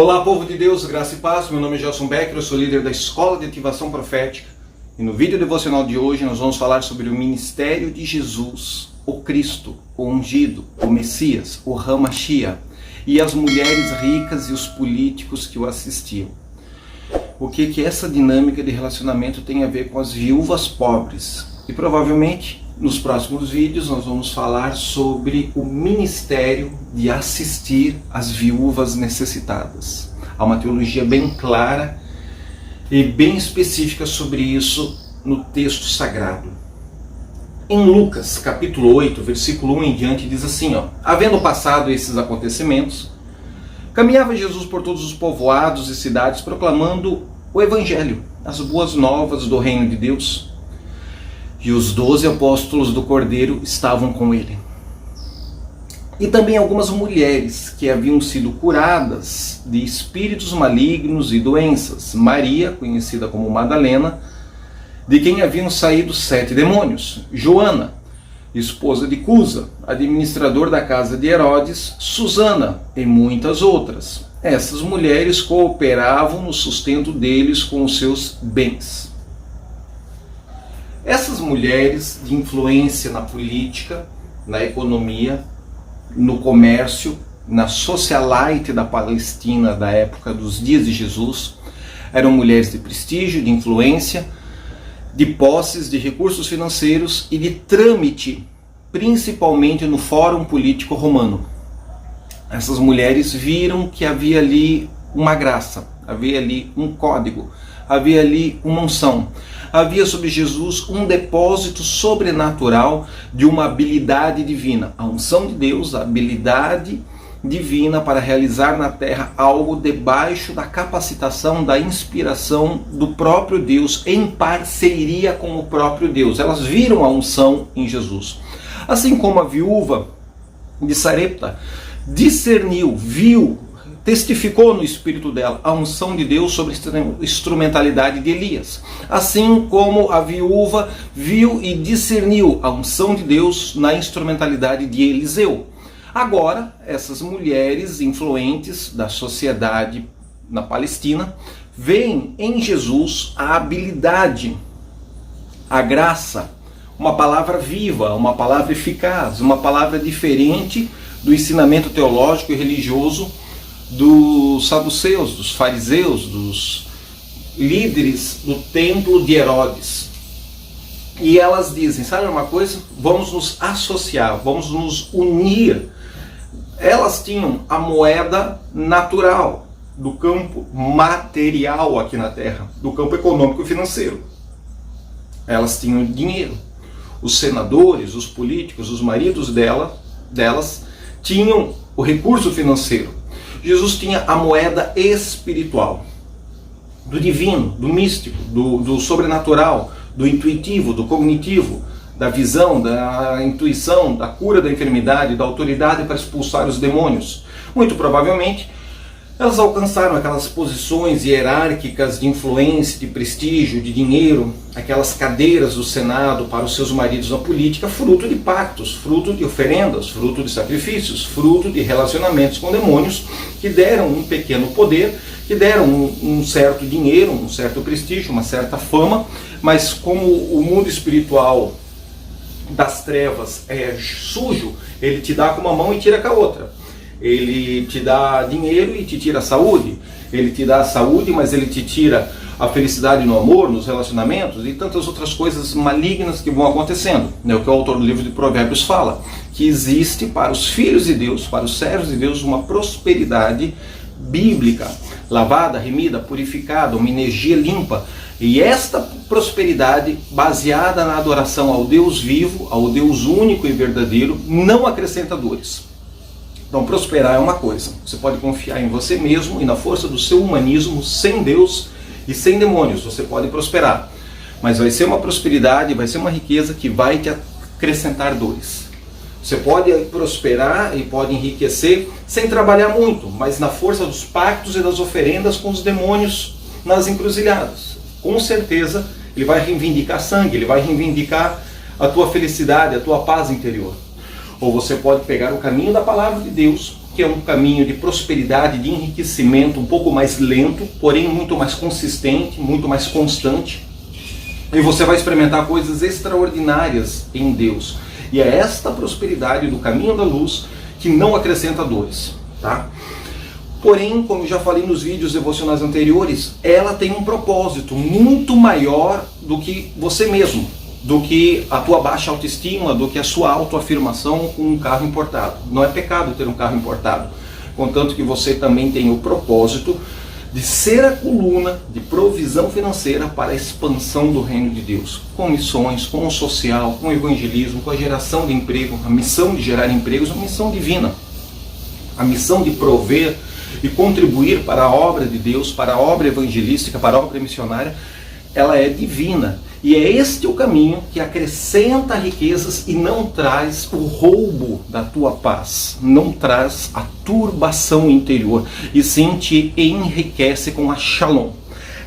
Olá, povo de Deus, graça e paz. Meu nome é Gelson Becker, eu sou líder da Escola de Ativação Profética. E no vídeo devocional de hoje nós vamos falar sobre o ministério de Jesus, o Cristo, o ungido, o Messias, o Hamashia, e as mulheres ricas e os políticos que o assistiam. O que essa dinâmica de relacionamento tem a ver com as viúvas pobres? E provavelmente nos próximos vídeos nós vamos falar sobre o ministério de assistir as viúvas necessitadas. Há uma teologia bem clara e bem específica sobre isso no texto sagrado. Em Lucas, capítulo 8, versículo 1 em diante, diz assim, havendo passado esses acontecimentos, caminhava Jesus por todos os povoados e cidades, proclamando o Evangelho, as boas novas do reino de Deus. E os 12 apóstolos do Cordeiro estavam com ele. E também algumas mulheres que haviam sido curadas de espíritos malignos e doenças. Maria, conhecida como Madalena, de quem haviam saído 7 demônios. Joana, esposa de Cusa, administrador da casa de Herodes. Susana e muitas outras. Essas mulheres cooperavam no sustento deles com os seus bens. Essas mulheres de influência na política, na economia, no comércio, na socialite da Palestina da época dos dias de Jesus, eram mulheres de prestígio, de influência, de posses, de recursos financeiros e de trâmite, principalmente no fórum político romano. Essas mulheres viram que havia ali uma graça, havia ali um código, havia ali uma unção. Havia sobre Jesus um depósito sobrenatural de uma habilidade divina. A unção de Deus, a habilidade divina para realizar na terra algo debaixo da capacitação, da inspiração do próprio Deus, em parceria com o próprio Deus. Elas viram a unção em Jesus. Assim como a viúva de Sarepta discerniu, viu, testificou no espírito dela a unção de Deus sobre a instrumentalidade de Elias. Assim como a viúva viu e discerniu a unção de Deus na instrumentalidade de Eliseu. Agora, essas mulheres influentes da sociedade na Palestina veem em Jesus a habilidade, a graça, uma palavra viva, uma palavra eficaz, uma palavra diferente do ensinamento teológico e religioso dos saduceus, dos fariseus, dos líderes do templo de Herodes. E elas dizem, sabe uma coisa? Vamos nos associar, vamos nos unir. Elas tinham a moeda natural do campo material aqui na terra, do campo econômico e financeiro. Elas tinham dinheiro. Os senadores, os políticos, os maridos delas tinham o recurso financeiro. Jesus tinha a moeda espiritual, do divino, do místico, do sobrenatural, do intuitivo, do cognitivo, da visão, da intuição, da cura da enfermidade, da autoridade para expulsar os demônios. Muito provavelmente, elas alcançaram aquelas posições hierárquicas de influência, de prestígio, de dinheiro, aquelas cadeiras do Senado para os seus maridos na política, fruto de pactos, fruto de oferendas, fruto de sacrifícios, fruto de relacionamentos com demônios que deram um pequeno poder, que deram um certo dinheiro, um certo prestígio, uma certa fama, mas como o mundo espiritual das trevas é sujo, ele te dá com uma mão e tira com a outra. Ele te dá dinheiro e te tira a saúde. Ele te dá a saúde, mas ele te tira a felicidade no amor, nos relacionamentos e tantas outras coisas malignas que vão acontecendo. É o que o autor do livro de Provérbios fala, que existe para os filhos de Deus, para os servos de Deus, uma prosperidade bíblica, lavada, remida, purificada, uma energia limpa. E esta prosperidade, baseada na adoração ao Deus vivo, ao Deus único e verdadeiro, não acrescenta dores. Então prosperar é uma coisa, você pode confiar em você mesmo e na força do seu humanismo, sem Deus e sem demônios, você pode prosperar. Mas vai ser uma prosperidade, vai ser uma riqueza que vai te acrescentar dores. Você pode prosperar e pode enriquecer sem trabalhar muito, mas na força dos pactos e das oferendas com os demônios nas encruzilhadas. Com certeza ele vai reivindicar sangue, ele vai reivindicar a tua felicidade, a tua paz interior. Ou você pode pegar o caminho da palavra de Deus, que é um caminho de prosperidade, de enriquecimento, um pouco mais lento, porém muito mais consistente, muito mais constante. E você vai experimentar coisas extraordinárias em Deus. E é esta prosperidade do caminho da luz que não acrescenta dores, tá? Porém, como eu já falei nos vídeos devocionais anteriores, ela tem um propósito muito maior do que você mesmo, do que a tua baixa autoestima, do que a sua autoafirmação com um carro importado. Não é pecado ter um carro importado, contanto que você também tem o propósito de ser a coluna de provisão financeira para a expansão do reino de Deus, com missões, com o social, com o evangelismo, com a geração de emprego, a missão de gerar empregos, uma missão divina, a missão de prover e contribuir para a obra de Deus, para a obra evangelística, para a obra missionária, ela é divina. E é este o caminho que acrescenta riquezas e não traz o roubo da tua paz, não traz a turbação interior, e sim te enriquece com a shalom.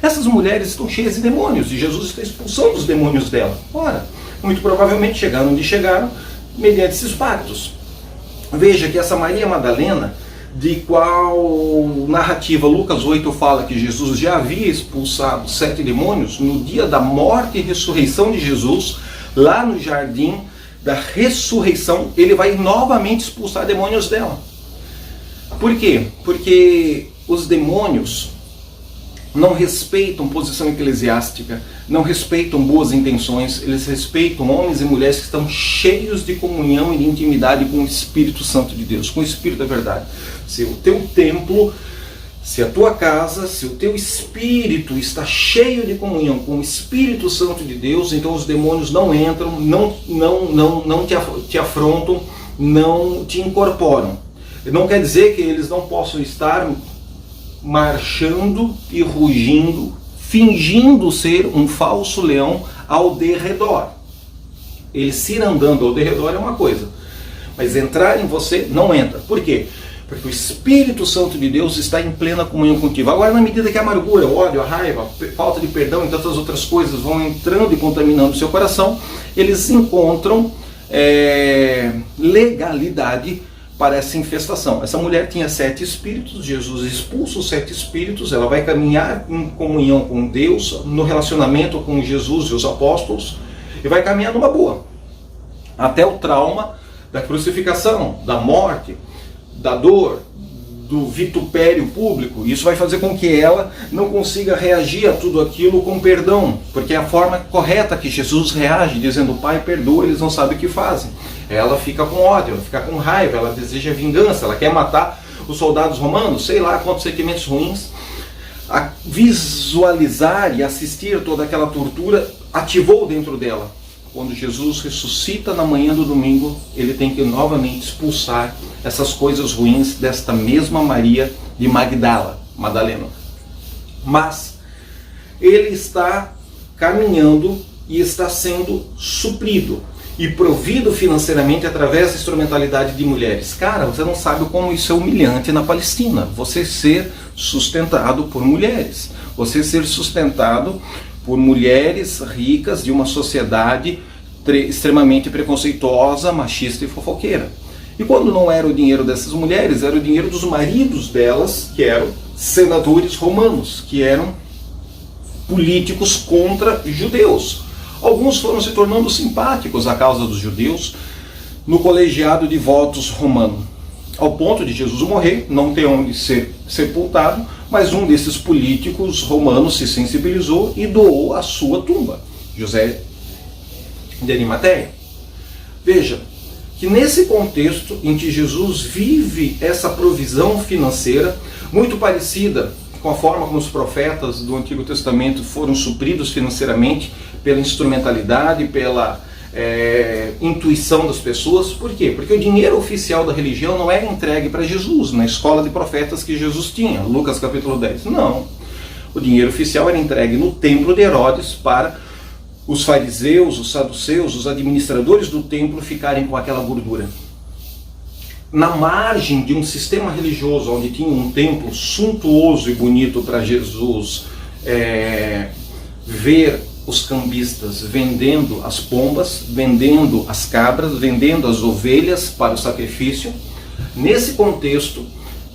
Essas mulheres estão cheias de demônios, e Jesus está expulsando os demônios dela. Ora, muito provavelmente chegaram onde chegaram, mediante esses pactos. Veja que essa Maria Madalena, de qual narrativa Lucas 8 fala que Jesus já havia expulsado 7 demônios, no dia da morte e ressurreição de Jesus, lá no jardim da ressurreição, ele vai novamente expulsar demônios dela. Por quê? Porque os demônios não respeitam posição eclesiástica, não respeitam boas intenções, eles respeitam homens e mulheres que estão cheios de comunhão e de intimidade com o Espírito Santo de Deus, com o Espírito da verdade. Se o teu templo, se a tua casa, se o teu espírito está cheio de comunhão com o Espírito Santo de Deus, então os demônios não entram, não te afrontam, não te incorporam. Não quer dizer que eles não possam estar marchando e rugindo, fingindo ser um falso leão ao derredor. Eles ir andando ao derredor é uma coisa, mas entrar em você não entra. Por quê? Porque o Espírito Santo de Deus está em plena comunhão contigo. Agora, na medida que a amargura, o ódio, a raiva, a falta de perdão e tantas outras coisas vão entrando e contaminando o seu coração, eles encontram legalidade para essa infestação. Essa mulher tinha 7 espíritos, Jesus expulsa os 7 espíritos, ela vai caminhar em comunhão com Deus, no relacionamento com Jesus e os apóstolos, e vai caminhar numa boa, até o trauma da crucificação, da morte, da dor, do vitupério público. Isso vai fazer com que ela não consiga reagir a tudo aquilo com perdão, porque é a forma correta que Jesus reage, dizendo: Pai, perdoa, eles não sabem o que fazem. Ela fica com ódio, ela fica com raiva, ela deseja vingança, ela quer matar os soldados romanos, sei lá quantos sentimentos ruins. A visualizar e assistir toda aquela tortura ativou dentro dela. Quando Jesus ressuscita na manhã do domingo, ele tem que novamente expulsar essas coisas ruins desta mesma Maria de Madalena. Mas ele está caminhando e está sendo suprido e provido financeiramente através da instrumentalidade de mulheres. Cara, você não sabe como isso é humilhante na Palestina. Você ser sustentado por mulheres. Você ser sustentado por mulheres ricas de uma sociedade extremamente preconceituosa, machista e fofoqueira. E quando não era o dinheiro dessas mulheres, era o dinheiro dos maridos delas, que eram senadores romanos, que eram políticos contra judeus. Alguns foram se tornando simpáticos à causa dos judeus no colegiado de votos romano, ao ponto de Jesus morrer, não ter onde ser sepultado, mas um desses políticos romanos se sensibilizou e doou a sua tumba, José de Arimateia. Veja que nesse contexto em que Jesus vive essa provisão financeira, muito parecida com a forma como os profetas do Antigo Testamento foram supridos financeiramente pela instrumentalidade, pela intuição das pessoas. Por quê? Porque o dinheiro oficial da religião não era entregue para Jesus, na escola de profetas que Jesus tinha, Lucas capítulo 10. Não. O dinheiro oficial era entregue no templo de Herodes para os fariseus, os saduceus, os administradores do templo ficarem com aquela gordura. Na margem de um sistema religioso onde tinha um templo suntuoso e bonito para Jesus ver os cambistas vendendo as pombas, vendendo as cabras, vendendo as ovelhas para o sacrifício, Nesse contexto,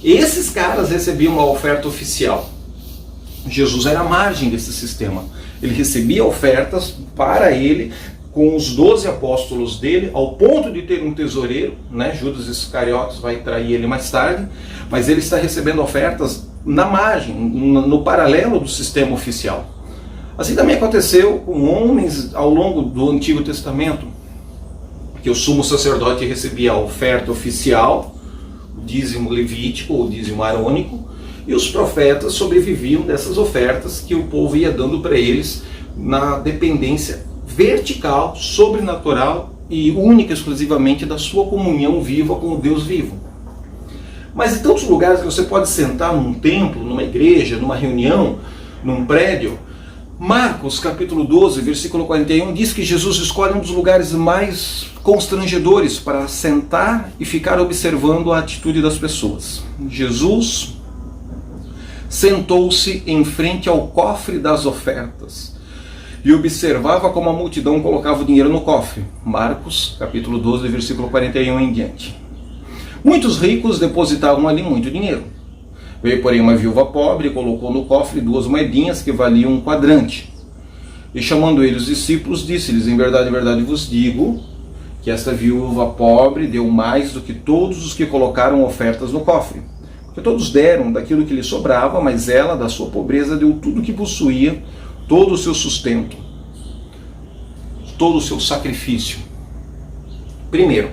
esses caras recebiam uma oferta oficial. Jesus era a margem desse sistema. Ele recebia ofertas para ele, com os 12 apóstolos dele, ao ponto de ter um tesoureiro, né? Judas Iscariotes vai trair ele mais tarde, mas ele está recebendo ofertas na margem, no paralelo do sistema oficial. Assim também aconteceu com homens ao longo do Antigo Testamento, que o sumo sacerdote recebia a oferta oficial, o dízimo levítico ou dízimo arônico, e os profetas sobreviviam dessas ofertas que o povo ia dando para eles na dependência vertical, sobrenatural e única e exclusivamente da sua comunhão viva com o Deus vivo. Mas em tantos lugares que você pode sentar num templo, numa igreja, numa reunião, num prédio, Marcos capítulo 12, versículo 41 diz que Jesus escolhe um dos lugares mais constrangedores para sentar e ficar observando a atitude das pessoas. Jesus sentou-se em frente ao cofre das ofertas e observava como a multidão colocava o dinheiro no cofre. Marcos capítulo 12, versículo 41 em diante. Muitos ricos depositavam ali muito dinheiro. Veio, porém, uma viúva pobre e colocou no cofre 2 moedinhas que valiam 1 quadrante. E chamando ele os discípulos, disse-lhes: em verdade vos digo, que esta viúva pobre deu mais do que todos os que colocaram ofertas no cofre. Porque todos deram daquilo que lhe sobrava, mas ela, da sua pobreza, deu tudo o que possuía, todo o seu sustento, todo o seu sacrifício. Primeiro,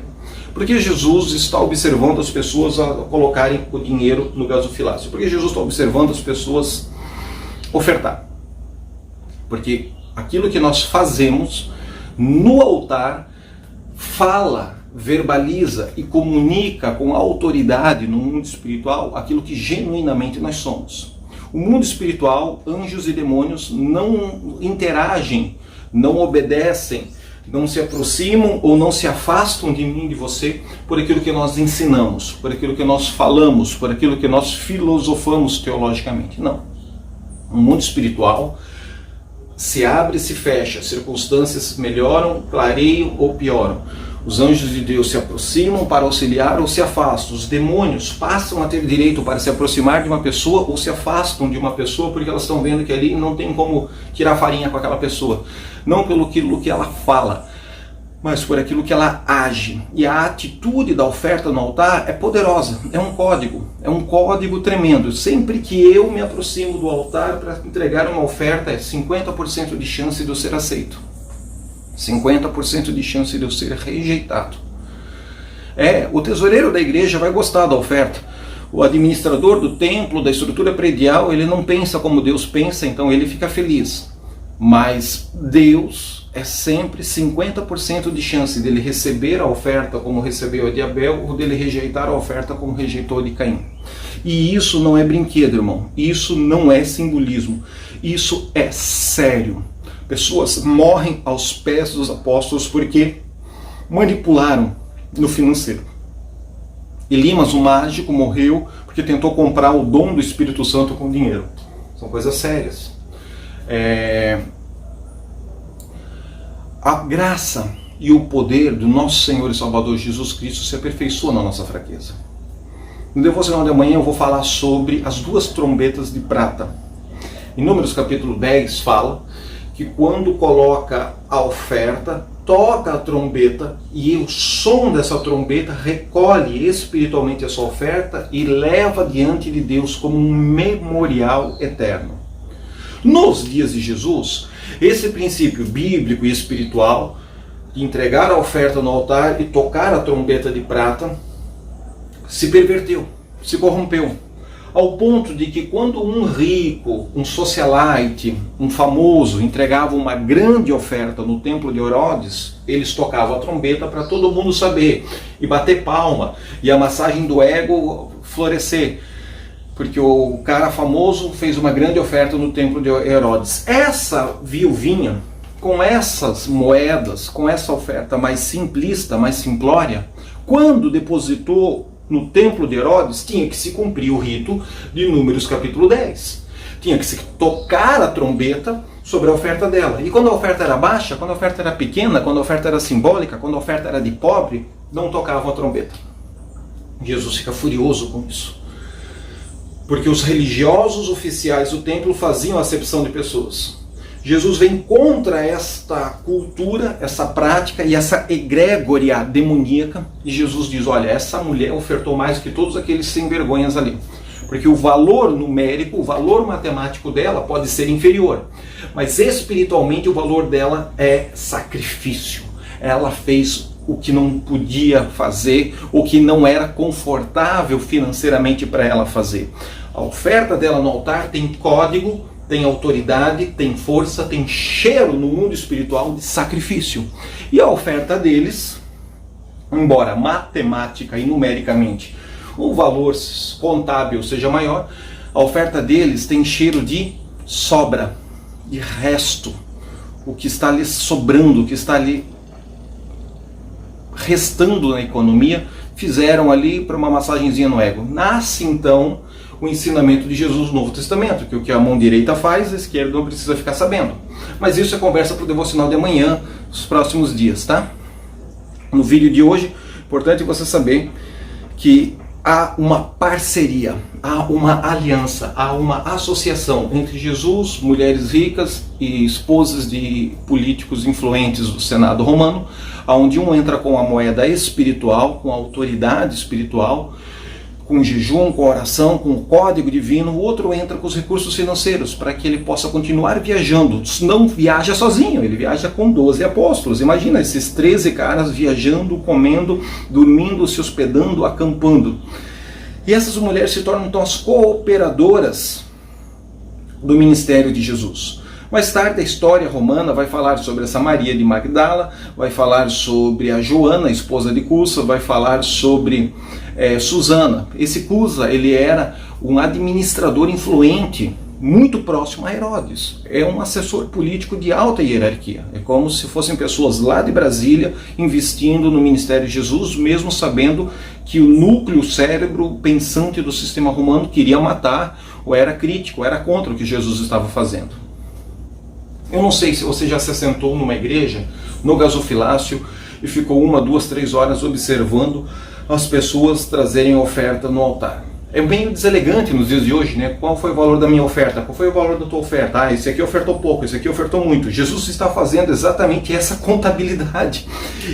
porque Jesus está observando as pessoas a colocarem o dinheiro no gasofilácio. Porque Jesus está observando as pessoas ofertar. Porque aquilo que nós fazemos no altar fala, verbaliza e comunica com autoridade no mundo espiritual aquilo que genuinamente nós somos. O mundo espiritual, anjos e demônios não interagem, não obedecem, não se aproximam ou não se afastam de mim e de você por aquilo que nós ensinamos, por aquilo que nós falamos, por aquilo que nós filosofamos teologicamente. Não. O mundo espiritual se abre e se fecha, circunstâncias melhoram, clareiam ou pioram. Os anjos de Deus se aproximam para auxiliar ou se afastam. Os demônios passam a ter direito para se aproximar de uma pessoa ou se afastam de uma pessoa porque elas estão vendo que ali não tem como tirar farinha com aquela pessoa. Não pelo que ela fala, mas por aquilo que ela age. E a atitude da oferta no altar é poderosa, é um código tremendo. Sempre que eu me aproximo do altar para entregar uma oferta, é 50% de chance de eu ser aceito. 50% de chance de eu ser rejeitado. O tesoureiro da igreja vai gostar da oferta. O administrador do templo, da estrutura predial, ele não pensa como Deus pensa, então ele fica feliz. Mas Deus é sempre 50% de chance dele receber a oferta como recebeu a de Abel, ou dele rejeitar a oferta como rejeitou a de Caim. E isso não é brinquedo, irmão. Isso não é simbolismo. Isso é sério. Pessoas morrem aos pés dos apóstolos porque manipularam no financeiro. Elimas, o mágico, morreu porque tentou comprar o dom do Espírito Santo com dinheiro. São coisas sérias. A graça e o poder do nosso Senhor e Salvador Jesus Cristo se aperfeiçoa na nossa fraqueza. No devocional de amanhã eu vou falar sobre as 2 trombetas de prata. Em Números capítulo 10 fala que quando coloca a oferta, toca a trombeta e o som dessa trombeta recolhe espiritualmente essa oferta e leva diante de Deus como um memorial eterno. Nos dias de Jesus, esse princípio bíblico e espiritual de entregar a oferta no altar e tocar a trombeta de prata se perverteu, se corrompeu. Ao ponto de que quando um rico, um socialite, um famoso entregava uma grande oferta no templo de Herodes, eles tocavam a trombeta para todo mundo saber e bater palma e a massagem do ego florescer. Porque o cara famoso fez uma grande oferta no templo de Herodes. Essa viuvinha, com essas moedas, com essa oferta mais simplista, mais simplória, quando depositou no templo de Herodes, tinha que se cumprir o rito de Números capítulo 10. Tinha que se tocar a trombeta sobre a oferta dela. E quando a oferta era baixa, quando a oferta era pequena, quando a oferta era simbólica, quando a oferta era de pobre, não tocavam a trombeta. Jesus fica furioso com isso, porque os religiosos oficiais do templo faziam acepção de pessoas. Jesus vem contra esta cultura, essa prática e essa egrégora demoníaca, e Jesus diz: olha, essa mulher ofertou mais que todos aqueles sem vergonhas ali. Porque o valor numérico, o valor matemático dela pode ser inferior, mas espiritualmente o valor dela é sacrifício. Ela fez o que não podia fazer, o que não era confortável financeiramente para ela fazer. A oferta dela no altar tem código, tem autoridade, tem força, tem cheiro no mundo espiritual de sacrifício. E a oferta deles, embora matemática e numericamente o valor contábil seja maior, a oferta deles tem cheiro de sobra, de resto, o que está ali sobrando, o que está ali restando na economia, fizeram ali para uma massagenzinha no ego. Nasce então o ensinamento de Jesus no Novo Testamento, que o que a mão direita faz, a esquerda não precisa ficar sabendo. Mas isso é conversa para o devocional de amanhã, nos próximos dias, tá? No vídeo de hoje, importante você saber que há uma parceria, há uma aliança, há uma associação entre Jesus, mulheres ricas e esposas de políticos influentes do Senado romano, onde um entra com a moeda espiritual, com a autoridade espiritual, com jejum, com oração, com o código divino, o outro entra com os recursos financeiros, para que ele possa continuar viajando. Não viaja sozinho, ele viaja com 12 apóstolos. Imagina esses 13 caras viajando, comendo, dormindo, se hospedando, acampando. E essas mulheres se tornam então as cooperadoras do ministério de Jesus. Mais tarde a história romana vai falar sobre essa Maria de Magdala, vai falar sobre a Joana, esposa de Cusa, vai falar sobre Susana. Esse Cusa, ele era um administrador influente, muito próximo a Herodes. É um assessor político de alta hierarquia. É como se fossem pessoas lá de Brasília investindo no ministério de Jesus, mesmo sabendo que o núcleo, o cérebro pensante do sistema romano queria matar, ou era crítico, ou era contra o que Jesus estava fazendo. Eu não sei se você já se assentou numa igreja, no gasofilácio, e ficou 1, 2, 3 horas observando as pessoas trazerem oferta no altar. É meio deselegante nos dias de hoje, né? Qual foi o valor da minha oferta? Qual foi o valor da tua oferta? Ah, esse aqui ofertou pouco, esse aqui ofertou muito. Jesus está fazendo exatamente essa contabilidade.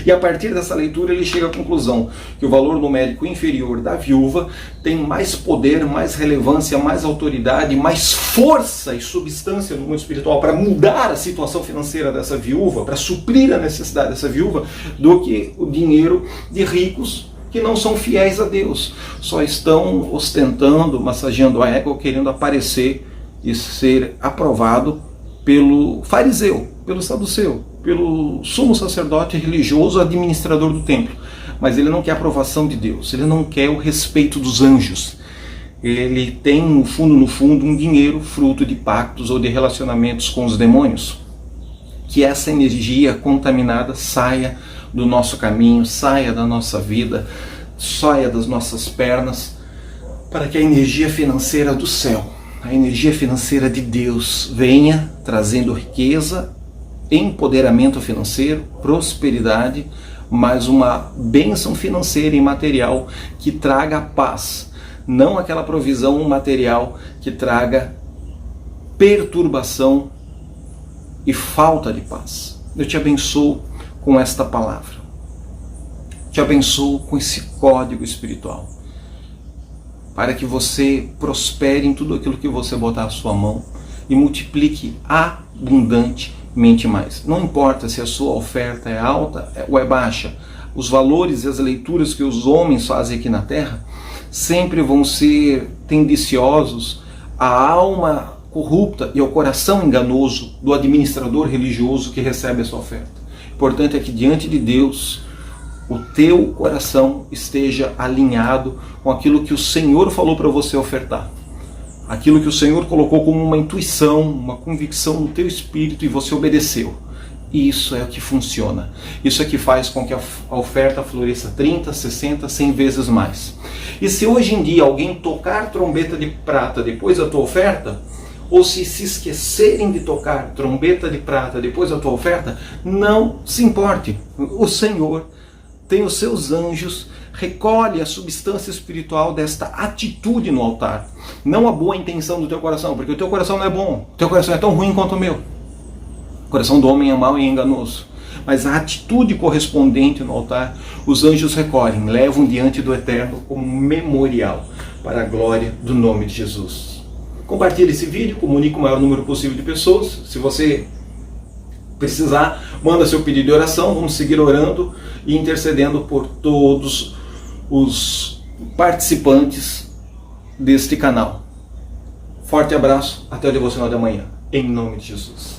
E a partir dessa leitura ele chega à conclusão que o valor numérico inferior da viúva tem mais poder, mais relevância, mais autoridade, mais força e substância no mundo espiritual para mudar a situação financeira dessa viúva, para suprir a necessidade dessa viúva, do que o dinheiro de ricos que não são fiéis a Deus, só estão ostentando, massageando a ego, querendo aparecer e ser aprovado pelo fariseu, pelo saduceu, pelo sumo sacerdote religioso, administrador do templo. Mas ele não quer a aprovação de Deus, ele não quer o respeito dos anjos. Ele tem no fundo um dinheiro fruto de pactos ou de relacionamentos com os demônios. Que essa energia contaminada saia do nosso caminho, saia da nossa vida, saia das nossas pernas, para que a energia financeira do céu, a energia financeira de Deus venha trazendo riqueza, empoderamento financeiro, prosperidade, mas uma bênção financeira e material que traga paz, não aquela provisão material que traga perturbação e falta de paz. Eu te abençoo com esta palavra. Te abençoo com esse código espiritual, para que você prospere em tudo aquilo que você botar a sua mão e multiplique abundantemente mais. Não importa se a sua oferta é alta ou é baixa, os valores e as leituras que os homens fazem aqui na terra sempre vão ser tendenciosos à alma corrupta e ao coração enganoso do administrador religioso que recebe essa oferta. O importante é que diante de Deus o teu coração esteja alinhado com aquilo que o Senhor falou para você ofertar. Aquilo que o Senhor colocou como uma intuição, uma convicção no teu espírito e você obedeceu. Isso é o que funciona. Isso é que faz com que a oferta floresça 30, 60, 100 vezes mais. E se hoje em dia alguém tocar trombeta de prata depois da tua oferta, ou se esquecerem de tocar trombeta de prata depois da tua oferta, não se importe. O Senhor tem os seus anjos recolhe a substância espiritual desta atitude no altar. Não a boa intenção do teu coração, porque o teu coração não é bom, o teu coração é tão ruim quanto o meu. O coração do homem é mau e enganoso. Mas a atitude correspondente no altar, os anjos recolhem, levam diante do Eterno como memorial para a glória do nome de Jesus. Compartilhe esse vídeo, comunique com o maior número possível de pessoas. Se você precisar, manda seu pedido de oração, vamos seguir orando e intercedendo por todos os participantes deste canal. Forte abraço, até o devocional de amanhã, em nome de Jesus.